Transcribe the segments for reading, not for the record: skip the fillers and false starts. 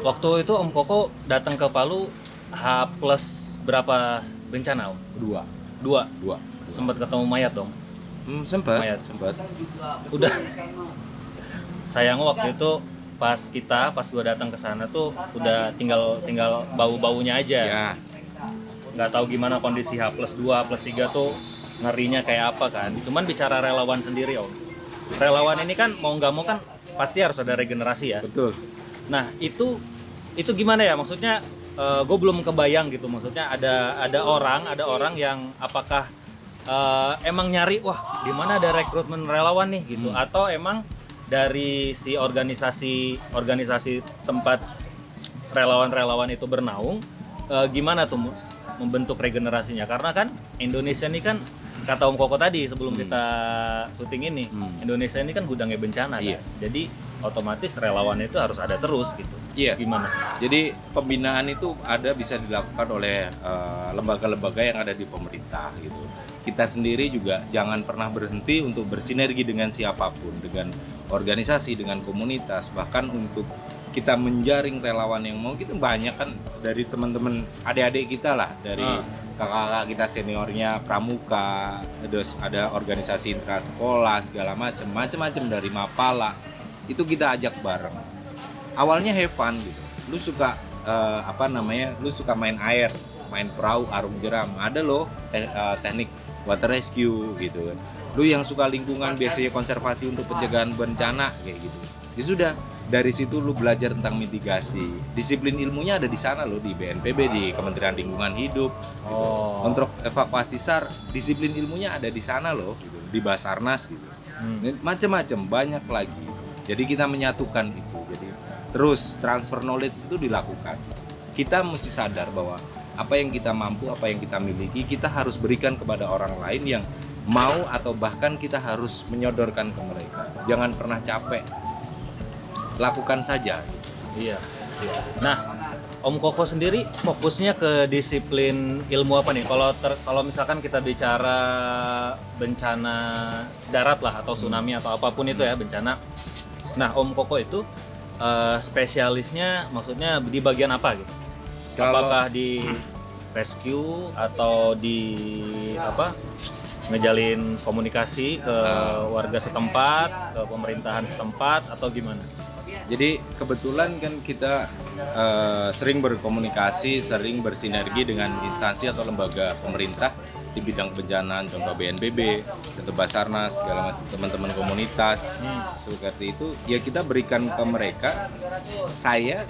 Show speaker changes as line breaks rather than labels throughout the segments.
Waktu itu Om Koko datang ke Palu H plus berapa bencana Om?
Dua.
Dua.
Dua.
Sempat ketemu mayat dong?
Sempat.
Mayat.
Sempat.
Udah. Sayang waktu itu pas gua datang ke sana tuh udah tinggal bau-baunya aja.
Ya.
Nggak tahu gimana kondisi H plus 2, H plus 3 tuh ngerinya kayak apa kan. Cuman bicara relawan sendiri Om. Relawan ini kan mau nggak mau kan pasti harus ada regenerasi ya.
Betul.
Nah itu gimana ya, maksudnya gue belum kebayang gitu, maksudnya ada orang yang apakah emang nyari wah di mana ada rekrutmen relawan nih gitu, atau emang dari si organisasi tempat relawan itu bernaung, gimana tuh membentuk regenerasinya, karena kan Indonesia ini kan kata Om Koko tadi sebelum kita syuting ini, Indonesia ini kan gudangnya bencana kan, jadi otomatis relawan itu harus ada terus gitu.
Iya.
Gimana?
Jadi pembinaan itu bisa dilakukan oleh lembaga-lembaga yang ada di pemerintah gitu. Kita sendiri juga jangan pernah berhenti untuk bersinergi dengan siapapun, dengan organisasi, dengan komunitas, bahkan untuk kita menjaring relawan yang mau. Kita banyak kan dari teman-teman adik-adik kita lah, dari kakak-kakak kita seniornya pramuka, terus ada organisasi intrasekolah segala macam dari Mapala. Itu kita ajak bareng. Awalnya have fun gitu. Lu suka lu suka main air, main perahu, arung jeram. Ada loh teknik water rescue gitu kan. Lu yang suka lingkungan, biasanya konservasi untuk pencegahan bencana kayak gitu. Ya sudah, dari situ lu belajar tentang mitigasi. Disiplin ilmunya ada di sana loh, di BNPB, di Kementerian Lingkungan Hidup. Gitu. Untuk evakuasi SAR, disiplin ilmunya ada di sana loh, gitu. Di Basarnas gitu. Macam-macam, banyak lagi. Jadi kita menyatukan itu. Jadi terus transfer knowledge itu dilakukan. Kita mesti sadar bahwa apa yang kita mampu, apa yang kita miliki, kita harus berikan kepada orang lain yang mau, atau bahkan kita harus menyodorkan ke mereka. Jangan pernah capek. Lakukan saja.
Iya. Nah, Om Koko sendiri fokusnya ke disiplin ilmu apa nih? Kalau misalkan kita bicara bencana darat lah, atau tsunami atau apapun itu ya bencana. Nah, Om Koko itu spesialisnya maksudnya di bagian apa gitu? Apakah di rescue atau di ngejalin komunikasi ke warga setempat, ke pemerintahan setempat, atau gimana?
Jadi kebetulan kan kita sering berkomunikasi, sering bersinergi dengan instansi atau lembaga pemerintah di bidang kebencanaan, contoh BNPB, contoh Basarnas, segala macam, teman-teman komunitas seperti itu. Ya kita berikan ke mereka.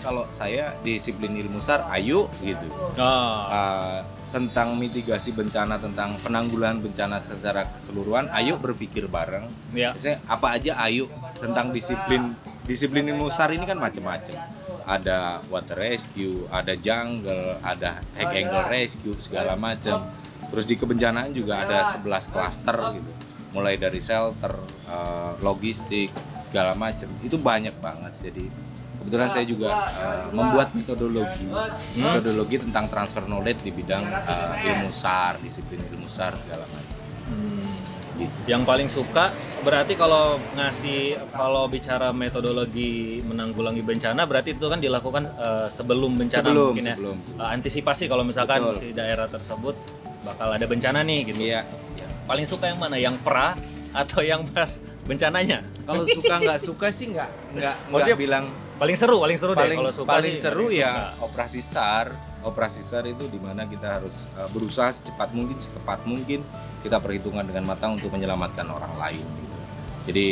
Kalau saya disiplin ilmu SAR, ayo gitu. Tentang mitigasi bencana, tentang penanggulangan bencana secara keseluruhan, ayo berpikir bareng. Misalnya apa aja ayo, tentang disiplin ilmu SAR ini kan macam-macam. Ada water rescue, ada jungle, ada hack angle rescue, segala macam. Terus di kebencanaan juga ada 11 klaster gitu. Mulai dari shelter, logistik, segala macam. Itu banyak banget. Jadi kebetulan saya juga membuat metodologi tentang transfer knowledge di bidang ilmu SAR, disiplin ilmu SAR segala macam. Gitu.
Yang paling suka berarti kalau bicara metodologi menanggulangi bencana, berarti itu kan dilakukan sebelum bencana, mungkin ya. Antisipasi kalau misalkan si daerah tersebut bakal ada bencana nih gitu.
Iya.
Paling suka yang mana? Yang pra atau yang pas bencananya?
Kalau suka nggak suka sih nggak bilang.
Paling seru deh kalau suka.
Paling seru ya operasi SAR. Operasi SAR itu di mana kita harus berusaha secepat mungkin, secepat mungkin kita perhitungkan dengan matang untuk menyelamatkan orang lain gitu. Jadi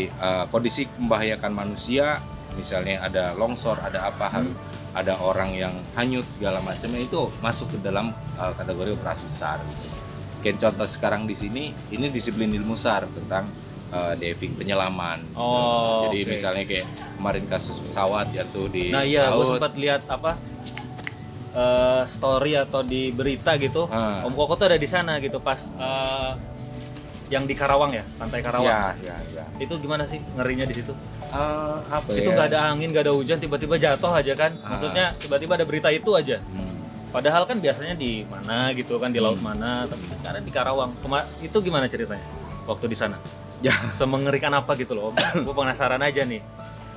kondisi membahayakan manusia, misalnya ada longsor, ada apa, ada orang yang hanyut segala macamnya, itu masuk ke dalam kategori operasi SAR gitu. Kayak contoh sekarang di sini, ini disiplin ilmu SAR tentang diving, penyelaman. Jadi misalnya kayak kemarin kasus pesawat jatuh di
laut. Nah iya, gue sempat lihat story atau di berita gitu. Om Koko tuh ada di sana gitu pas yang di Karawang ya, pantai Karawang.
Ya.
Itu gimana sih ngerinya di situ?
Itu
nggak ada angin, nggak ada hujan, tiba-tiba jatuh aja kan. Maksudnya tiba-tiba ada berita itu aja. Padahal kan biasanya di mana gitu kan, di laut mana, tapi sekarang di Karawang. Itu gimana ceritanya waktu di sana? Ya, semengerikan apa gitu loh Om? Gue penasaran aja nih.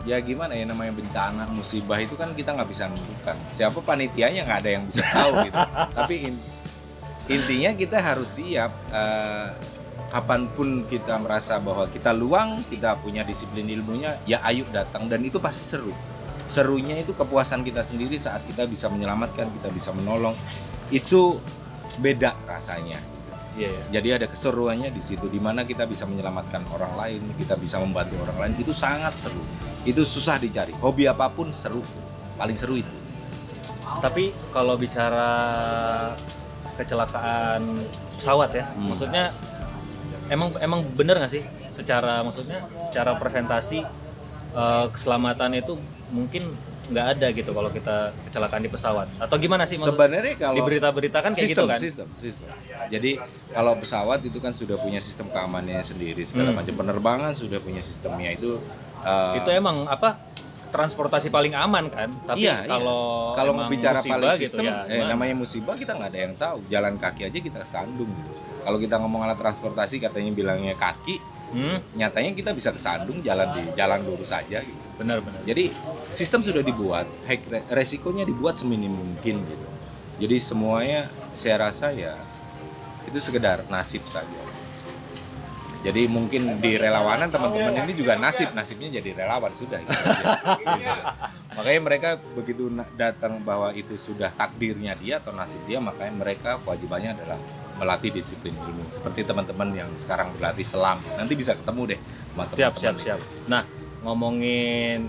Ya gimana ya, namanya bencana, musibah itu kan kita nggak bisa menentukan. Siapa panitianya nggak ada yang bisa tahu gitu. Tapi intinya kita harus siap. Kapanpun kita merasa bahwa kita luang, kita punya disiplin ilmunya, ya ayo datang, dan itu pasti seru. Serunya itu kepuasan kita sendiri saat kita bisa menyelamatkan, kita bisa menolong, itu beda rasanya. Jadi ada keseruannya di situ, di mana kita bisa menyelamatkan orang lain, kita bisa membantu orang lain, itu sangat seru. Itu susah dicari. Hobi apapun seru, paling seru itu.
Tapi kalau bicara kecelakaan pesawat ya, maksudnya emang bener nggak sih secara presentasi keselamatan itu mungkin nggak ada gitu kalau kita kecelakaan di pesawat, atau gimana sih?
Sebenarnya kalau
di berita-berita kan kayak gitu kan?
Sistem. Jadi kalau pesawat itu kan sudah punya sistem keamanannya sendiri, segala macam penerbangan sudah punya sistemnya itu.
Itu emang transportasi paling aman kan? Tapi
kalau bicara paling
gitu,
sistem, namanya musibah kita nggak ada yang tahu. Jalan kaki aja kita sandung gitu. Kalau kita ngomong alat transportasi katanya bilangnya kaki, nyatanya kita bisa kesandung jalan di jalan lurus saja gitu.
Benar.
Jadi sistem sudah dibuat, resikonya dibuat seminim mungkin gitu. Jadi semuanya saya rasa ya itu sekedar nasib saja. Jadi mungkin di relawanan teman-teman ini juga nasibnya jadi relawan sudah gitu aja. Makanya mereka begitu datang bahwa itu sudah takdirnya dia atau nasib dia, makanya mereka kewajibannya adalah melatih disiplin ilmu. Seperti teman-teman yang sekarang berlatih selam, nanti bisa ketemu deh sama teman-teman.
Siap. Nah,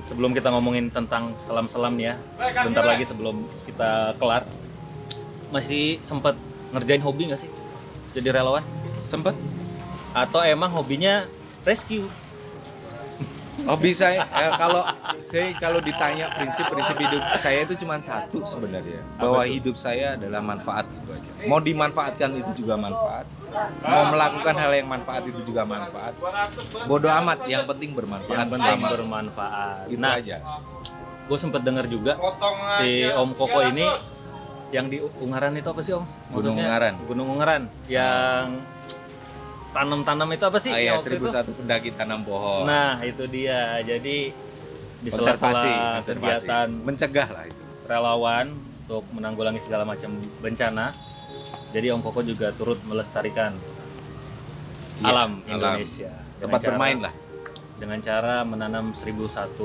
sebelum kita ngomongin tentang selam-selam nih ya, bentar lagi sebelum kita kelar, masih sempat ngerjain hobi nggak sih jadi relawan?
Sempet.
Atau emang hobinya rescue?
Hobi saya kalau ditanya prinsip hidup saya itu cuma satu sebenarnya, bahwa hidup saya adalah manfaat, itu aja. Mau dimanfaatkan itu juga manfaat, mau melakukan hal yang manfaat itu juga manfaat. Bodoh amat, yang penting bermanfaat.
Gitu
nah, aja.
Gue sempet dengar juga si Om Koko ini yang di Ungaran itu apa sih Om? Gunung Ungaran yang tanam itu apa sih?
Iya, 1001 pendaki tanam pohon.
Nah, itu dia. Jadi di sela-sela kegiatan
mencegah lah itu.
Relawan untuk menanggulangi segala macam bencana. Jadi Om Koko juga turut melestarikan alam Indonesia.
Tempat bermain lah.
Dengan cara menanam 1001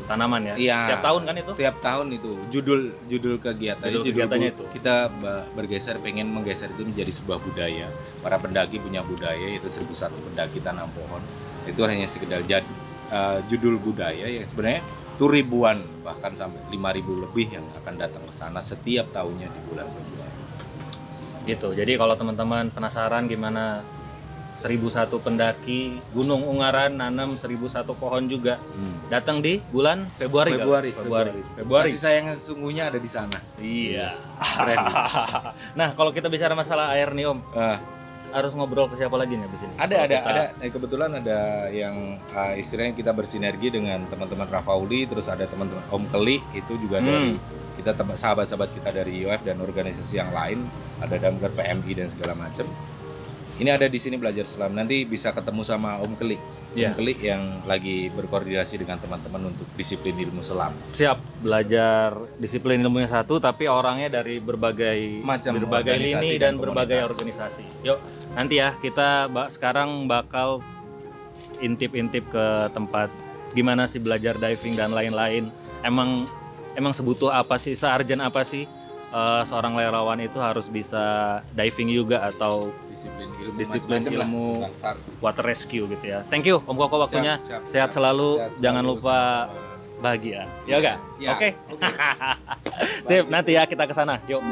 tanaman ya.
Iya.
Tiap tahun kan itu?
Tiap tahun itu. Judul kegiatannya itu. Kita pengen menggeser itu menjadi sebuah budaya. Para pendaki punya budaya, yaitu 1001 pendaki tanam pohon. Itu hanya sekedar judul budaya yang sebenarnya itu ribuan, bahkan sampai 5.000 lebih yang akan datang ke sana setiap tahunnya di bulan Februari.
Gitu. Jadi kalau teman-teman penasaran gimana 1001 pendaki Gunung Ungaran nanam 1001 pohon juga, datang di bulan Februari.
Kasih sayang sesungguhnya ada di sana.
Iya. Keren. Nah, kalau kita bicara masalah air nih Om, harus ngobrol ke siapa lagi nih di sini?
Ada. Kebetulan ada yang istilahnya kita bersinergi dengan teman-teman Rafauli, terus ada teman-teman Om Keli itu juga dari kita sahabat-sahabat kita dari IOF dan organisasi yang lain, ada Damkar PMI dan segala macam. Ini ada di sini belajar selam. Nanti bisa ketemu sama Om Keli. Om Keli yang lagi berkoordinasi dengan teman-teman untuk disiplin ilmu selam.
Siap, belajar disiplin ilmunya satu, tapi orangnya dari berbagai lini dan berbagai organisasi. Yuk, nanti ya kita sekarang bakal intip-intip ke tempat gimana sih belajar diving dan lain-lain. Emang sebutuh apa sih, searjen apa sih seorang relawan itu harus bisa diving juga atau disiplin ilmu water rescue gitu ya. Thank you Om Koko waktunya. Sehat selalu. Jangan lupa bahagia. Ya enggak?
Ya.
Oke. Sip, nanti ya kita ke sana. Yuk.